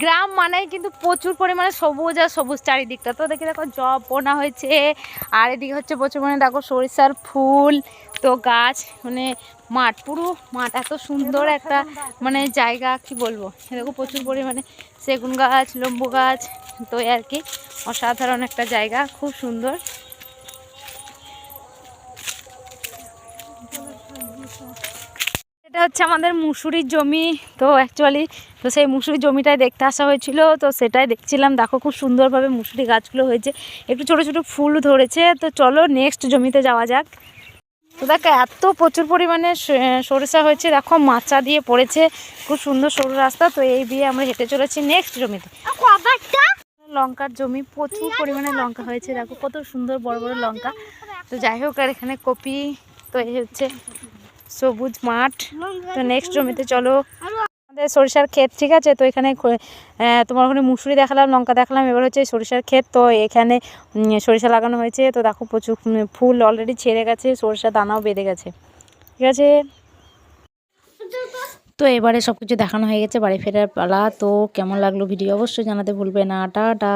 গ্রাম মানেই কিন্তু প্রচুর পরিমাণে সবুজ আর সবুজ চারিদিকটা। তো দেখি দেখো জব বোনা হয়েছে, আর এদিকে হচ্ছে প্রচুর পরিমাণে দেখো সরিষার ফুল, তো গাছ, মানে মাঠ, পুরো মাঠ, এত সুন্দর একটা মানে জায়গা, কি বলবো। দেখো প্রচুর পরিমাণে সেগুন গাছ, লেবু গাছ, তো আর কি অসাধারণ একটা জায়গা, খুব সুন্দর। এটা হচ্ছে আমাদের মুসুরির জমি। তো অ্যাকচুয়ালি তো সেই মুসুরির জমিটাই দেখতে আসা হয়েছিল, তো সেটাই দেখছিলাম। দেখো খুব সুন্দরভাবে মুসুরি গাছগুলো হয়েছে, একটু ছোট ছোট ফুল ধরেছে। তো চলো নেক্সট জমিতে যাওয়া যাক। তো দেখো এত প্রচুর পরিমাণে সরিষা হয়েছে, দেখো মাচা দিয়ে পড়েছে, খুব সুন্দর সরু রাস্তা। তো এই দিয়ে আমরা হেঁটে চলেছি নেক্সট জমিতে। লঙ্কার জমি, প্রচুর পরিমাণে লঙ্কা হয়েছে, দেখো কত সুন্দর বড় বড় লঙ্কা। তো যাই হোক, আর এখানে কপি, তো এই হচ্ছে সবুজ মাঠ। তো নেক্সট জমিতে চলো। আমাদের সরিষার ক্ষেত, ঠিক আছে। তো এখানে তোমার ওখানে মুসুরি দেখালাম, লঙ্কা দেখালাম, এবার হচ্ছে সরিষার ক্ষেত। তো এখানে সরিষা লাগানো হয়েছে। তো দেখো প্রচুর ফুল অলরেডি ছেড়ে গেছে, সরিষা দানাও বেঁধে গেছে, ঠিক আছে। তো এবারে সব কিছু দেখানো হয়ে গেছে, বাড়ি ফেরার পালা। তো কেমন লাগলো ভিডিও অবশ্যই জানাতে ভুলবে না। টাটা।